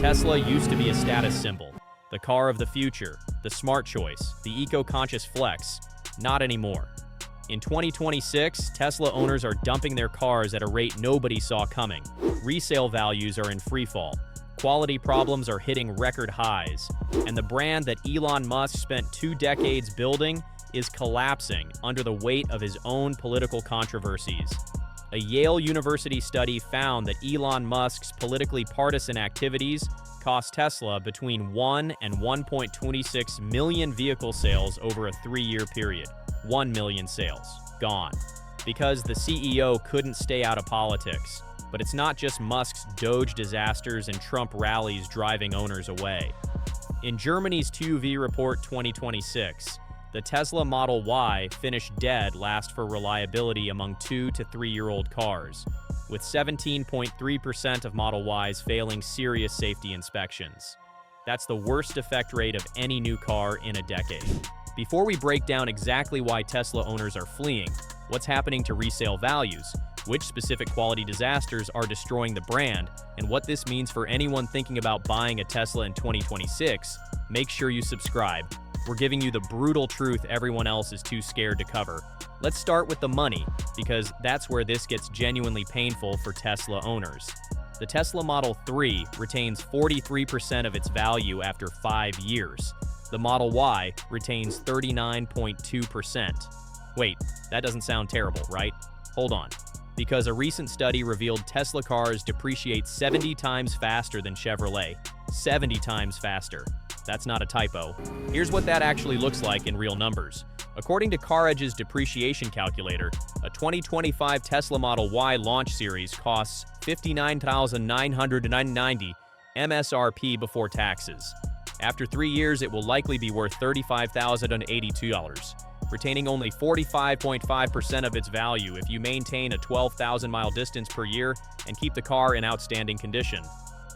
Tesla used to be a status symbol, the car of the future, the smart choice, the eco-conscious flex. Not anymore. In 2026, Tesla owners are dumping their cars at a rate nobody saw coming. Resale values are in freefall. Quality problems are hitting record highs. And the brand that Elon Musk spent 2 decades building is collapsing under the weight of his own political controversies. A Yale University study found that Elon Musk's politically partisan activities cost Tesla between 1 and 1.26 million vehicle sales over a 3-year period. 1 million sales. Gone. Because the CEO couldn't stay out of politics. But it's not just Musk's Doge disasters and Trump rallies driving owners away. In Germany's TÜV report 2026, the Tesla Model Y finished dead last for reliability among 2 to 3-year-old cars, with 17.3% of Model Ys failing serious safety inspections. That's the worst defect rate of any new car in a decade. Before we break down exactly why Tesla owners are fleeing, what's happening to resale values, which specific quality disasters are destroying the brand, and what this means for anyone thinking about buying a Tesla in 2026, make sure you subscribe. We're giving you the brutal truth everyone else is too scared to cover. Let's start with the money, because that's where this gets genuinely painful for Tesla owners. The Tesla Model 3 retains 43% of its value after 5 years. The Model Y retains 39.2%. Wait, that doesn't sound terrible, right? Hold on. Because a recent study revealed Tesla cars depreciate 70 times faster than Chevrolet. 70 times faster. That's not a typo. Here's what that actually looks like in real numbers. According to CarEdge's depreciation calculator, a 2025 Tesla Model Y launch series costs $59,990 MSRP before taxes. After 3 years, it will likely be worth $35,082, retaining only 45.5% of its value if you maintain a 12,000-mile distance per year and keep the car in outstanding condition.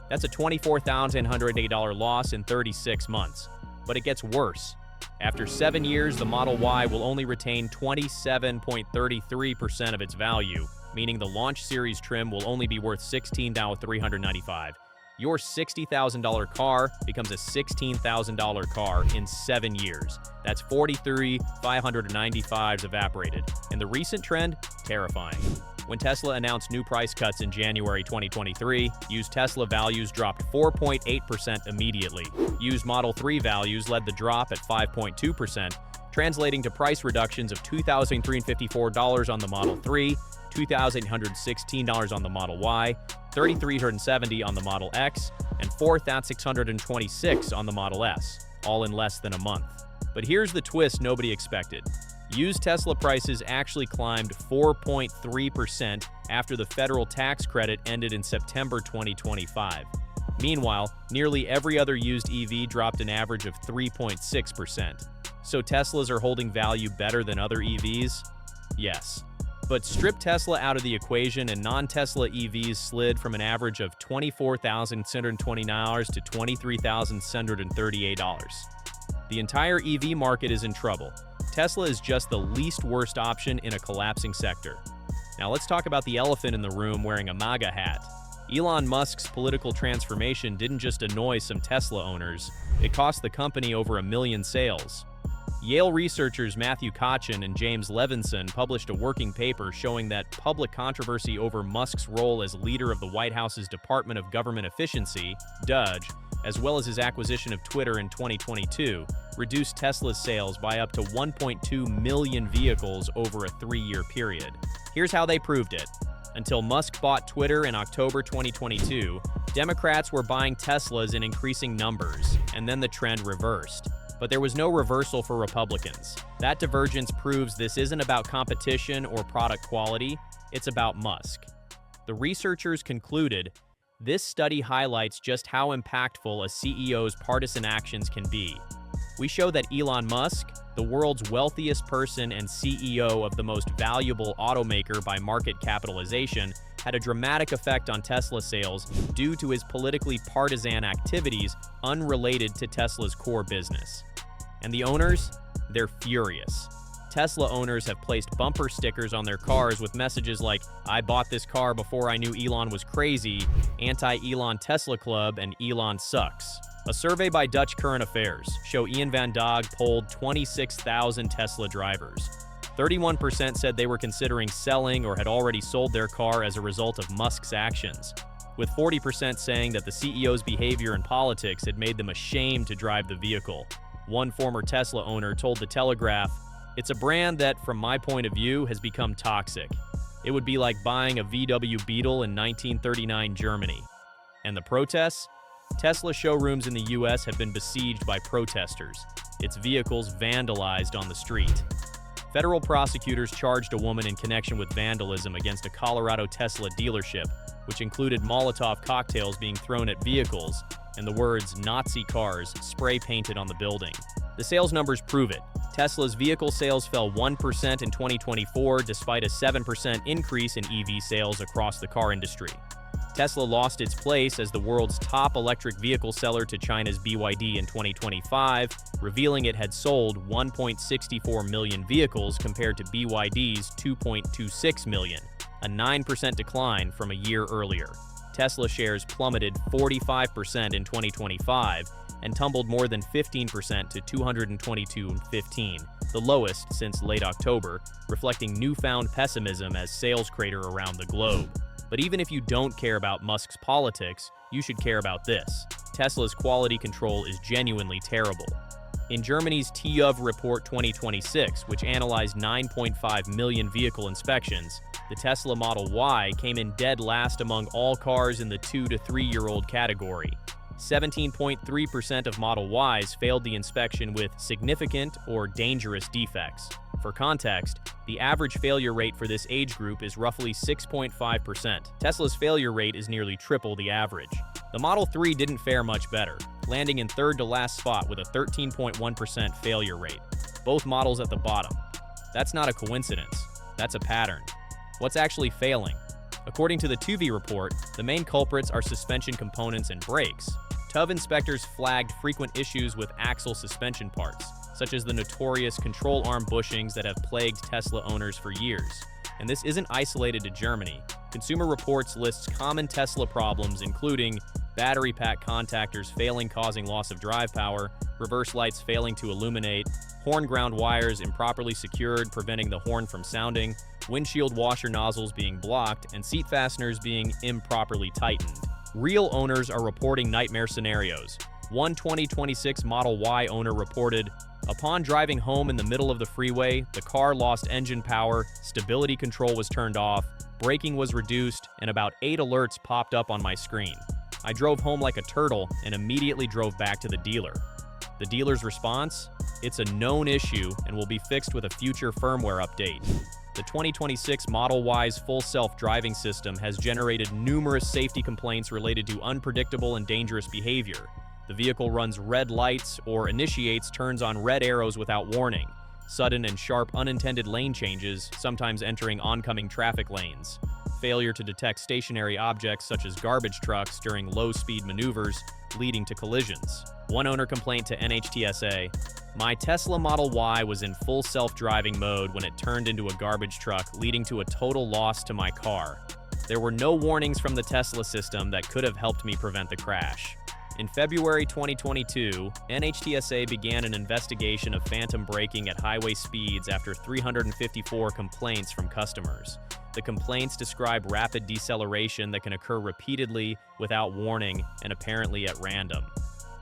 That's a $24,108 loss in 36 months. But it gets worse. After 7 years, the Model Y will only retain 27.33% of its value, meaning the launch series trim will only be worth $16,395. Your $60,000 car becomes a $16,000 car in 7 years. That's 43 595s evaporated. And the recent trend? Terrifying. When Tesla announced new price cuts in January 2023, used Tesla values dropped 4.8% immediately. Used Model 3 values led the drop at 5.2%, translating to price reductions of $2,354 on the Model 3, $2,816 on the Model Y, $3,370 on the Model X, and $4,626 on the Model S, all in less than a month. But here's the twist nobody expected. Used Tesla prices actually climbed 4.3% after the federal tax credit ended in September 2025. Meanwhile, nearly every other used EV dropped an average of 3.6%. So Teslas are holding value better than other EVs? Yes. But strip Tesla out of the equation and non-Tesla EVs slid from an average of $24,629 to $23,638. The entire EV market is in trouble. Tesla is just the least worst option in a collapsing sector. Now let's talk about the elephant in the room wearing a MAGA hat. Elon Musk's political transformation didn't just annoy some Tesla owners, it cost the company over 1 million sales. Yale researchers Matthew Kachin and James Levinson published a working paper showing that public controversy over Musk's role as leader of the White House's Department of Government Efficiency, DOGE, as well as his acquisition of Twitter in 2022, reduced Tesla's sales by up to 1.2 million vehicles over a 3-year period. Here's how they proved it. Until Musk bought Twitter in October 2022, Democrats were buying Teslas in increasing numbers, and then the trend reversed. But there was no reversal for Republicans. That divergence proves this isn't about competition or product quality, it's about Musk. The researchers concluded, this study highlights just how impactful a CEO's partisan actions can be. We show that Elon Musk, the world's wealthiest person and CEO of the most valuable automaker by market capitalization, had a dramatic effect on Tesla sales due to his politically partisan activities unrelated to Tesla's core business. And the owners? They're furious. Tesla owners have placed bumper stickers on their cars with messages like, "I bought this car before I knew Elon was crazy," "Anti-Elon Tesla Club," and "Elon sucks." A survey by Dutch Current Affairs show Ian van Dog polled 26,000 Tesla drivers. 31% said they were considering selling or had already sold their car as a result of Musk's actions, with 40% saying that the CEO's behavior and politics had made them ashamed to drive the vehicle. One former Tesla owner told The Telegraph, "It's a brand that, from my point of view, has become toxic. It would be like buying a VW Beetle in 1939 Germany." And the protests? Tesla showrooms in the US have been besieged by protesters, its vehicles vandalized on the street. Federal prosecutors charged a woman in connection with vandalism against a Colorado Tesla dealership, which included Molotov cocktails being thrown at vehicles and the words "Nazi cars" spray painted on the building. The sales numbers prove it. Tesla's vehicle sales fell 1% in 2024 despite a 7% increase in EV sales across the car industry. Tesla lost its place as the world's top electric vehicle seller to China's BYD in 2025, revealing it had sold 1.64 million vehicles compared to BYD's 2.26 million, a 9% decline from a year earlier. Tesla shares plummeted 45% in 2025 and tumbled more than 15% to 222.15, the lowest since late October, reflecting newfound pessimism as sales crater around the globe. But even if you don't care about Musk's politics, you should care about this. Tesla's quality control is genuinely terrible. In Germany's TÜV Report 2026, which analyzed 9.5 million vehicle inspections, the Tesla Model Y came in dead last among all cars in the 2 to 3-year-old category. 17.3% of Model Ys failed the inspection with significant or dangerous defects. For context, the average failure rate for this age group is roughly 6.5%. Tesla's failure rate is nearly triple the average. The Model 3 didn't fare much better, landing in third to last spot with a 13.1% failure rate. Both models at the bottom. That's not a coincidence. That's a pattern. What's actually failing? According to the TÜV report, the main culprits are suspension components and brakes. TÜV inspectors flagged frequent issues with axle suspension parts, such as the notorious control arm bushings that have plagued Tesla owners for years. And this isn't isolated to Germany. Consumer Reports lists common Tesla problems including battery pack contactors failing causing loss of drive power, reverse lights failing to illuminate, horn ground wires improperly secured preventing the horn from sounding, windshield washer nozzles being blocked, and seat fasteners being improperly tightened. Real owners are reporting nightmare scenarios. One 2026 Model Y owner reported, "Upon driving home in the middle of the freeway, the car lost engine power, stability control was turned off, braking was reduced, and about 8 alerts popped up on my screen. I drove home like a turtle and immediately drove back to the dealer." The dealer's response? It's a known issue and will be fixed with a future firmware update. The 2026 Model Y's full self-driving system has generated numerous safety complaints related to unpredictable and dangerous behavior. The vehicle runs red lights or initiates turns on red arrows without warning, sudden and sharp unintended lane changes, sometimes entering oncoming traffic lanes, failure to detect stationary objects such as garbage trucks during low-speed maneuvers, leading to collisions. One owner complained to NHTSA, "My Tesla Model Y was in full self-driving mode when it turned into a garbage truck, leading to a total loss to my car. There were no warnings from the Tesla system that could have helped me prevent the crash." In February 2022, NHTSA began an investigation of phantom braking at highway speeds after 354 complaints from customers. The complaints describe rapid deceleration that can occur repeatedly without warning and apparently at random.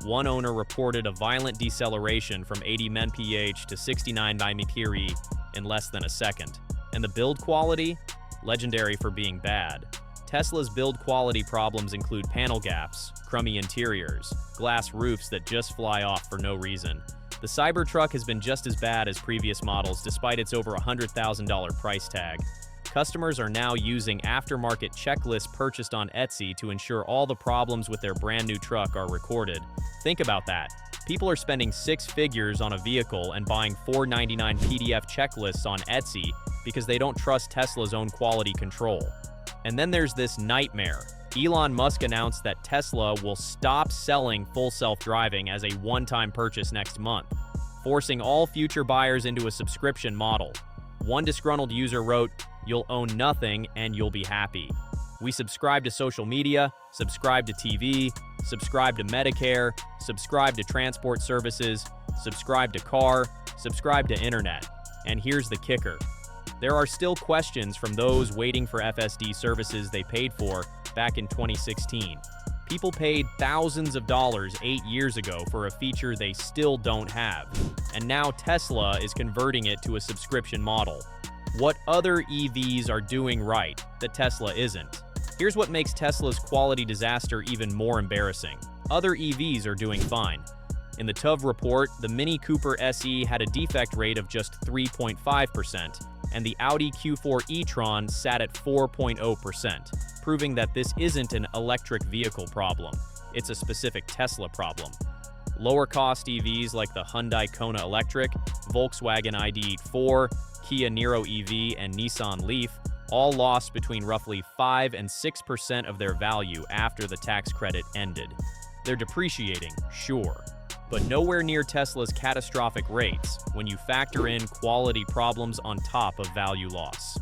One owner reported a violent deceleration from 80 mph to 69 mph in less than a second. And the build quality? Legendary for being bad. Tesla's build quality problems include panel gaps, crummy interiors, glass roofs that just fly off for no reason. The Cybertruck has been just as bad as previous models despite its over $100,000 price tag. Customers are now using aftermarket checklists purchased on Etsy to ensure all the problems with their brand new truck are recorded. Think about that. People are spending 6 figures on a vehicle and buying $4.99 PDF checklists on Etsy because they don't trust Tesla's own quality control. And then there's this nightmare. Elon Musk announced that Tesla will stop selling full self-driving as a one-time purchase next month. forcing all future buyers into a subscription model. One disgruntled user wrote, "You'll own nothing and you'll be happy. We subscribe to social media, subscribe to TV, subscribe to Medicare, subscribe to transport services, subscribe to car, subscribe to internet. And here's the kicker. There are still questions from those waiting for FSD services they paid for back in 2016. People paid thousands of dollars 8 years ago for a feature they still don't have. And now Tesla is converting it to a subscription model. What other EVs are doing right that Tesla isn't? Here's what makes Tesla's quality disaster even more embarrassing. Other EVs are doing fine. In the TÜV report, the Mini Cooper SE had a defect rate of just 3.5%, and the Audi Q4 e-tron sat at 4.0%, proving that this isn't an electric vehicle problem. It's a specific Tesla problem. Lower-cost EVs like the Hyundai Kona Electric, Volkswagen ID.4, Kia Niro EV, and Nissan Leaf all lost between roughly 5 and 6% of their value after the tax credit ended. They're depreciating, sure, but nowhere near Tesla's catastrophic rates when you factor in quality problems on top of value loss.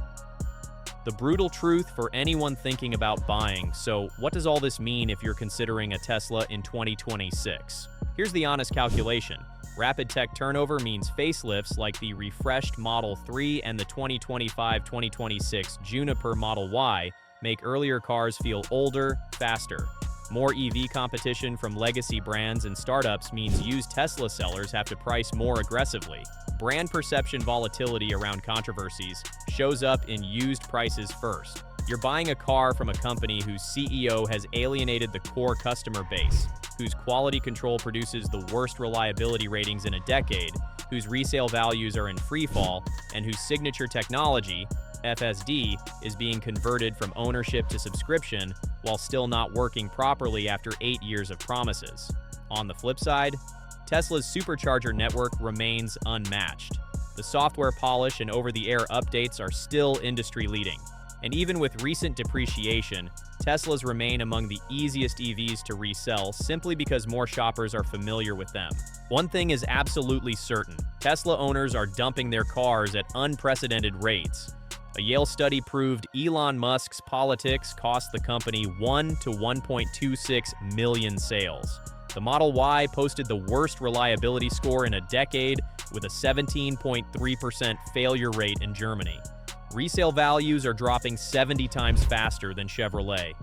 The brutal truth for anyone thinking about buying. So what does all this mean if you're considering a Tesla in 2026? Here's the honest calculation. Rapid tech turnover means facelifts like the refreshed Model 3 and the 2025-2026 Juniper Model Y make earlier cars feel older, faster. More EV competition from legacy brands and startups means used Tesla sellers have to price more aggressively. Brand perception volatility around controversies shows up in used prices first. You're buying a car from a company whose CEO has alienated the core customer base, whose quality control produces the worst reliability ratings in a decade, whose resale values are in freefall, and whose signature technology, FSD, is being converted from ownership to subscription while still not working properly after 8 years of promises. On the flip side, Tesla's supercharger network remains unmatched. The software polish and over-the-air updates are still industry-leading. And even with recent depreciation, Teslas remain among the easiest EVs to resell simply because more shoppers are familiar with them. One thing is absolutely certain: Tesla owners are dumping their cars at unprecedented rates. A Yale study proved Elon Musk's politics cost the company 1 to 1.26 million sales. The Model Y posted the worst reliability score in a decade with a 17.3% failure rate in Germany. Resale values are dropping 70 times faster than Chevrolet.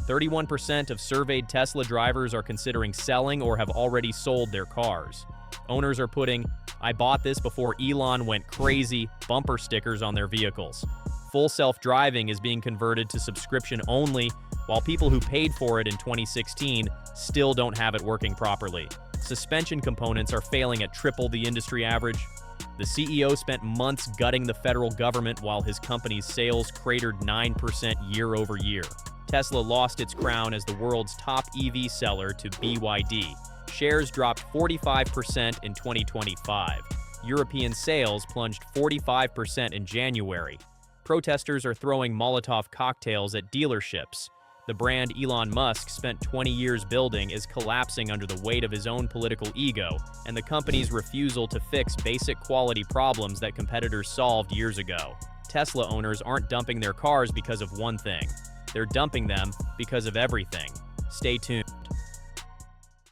31% of surveyed Tesla drivers are considering selling or have already sold their cars. Owners are putting "I bought this before Elon went crazy" bumper stickers on their vehicles. Full self-driving is being converted to subscription only, while people who paid for it in 2016 still don't have it working properly. Suspension components are failing at triple the industry average. The CEO spent months gutting the federal government while his company's sales cratered 9% year over year. Tesla lost its crown as the world's top EV seller to BYD. Shares dropped 45% in 2025. European sales plunged 45% in January. Protesters are throwing Molotov cocktails at dealerships. The brand Elon Musk spent 20 years building is collapsing under the weight of his own political ego and the company's refusal to fix basic quality problems that competitors solved years ago. Tesla owners aren't dumping their cars because of one thing. They're dumping them because of everything. Stay tuned.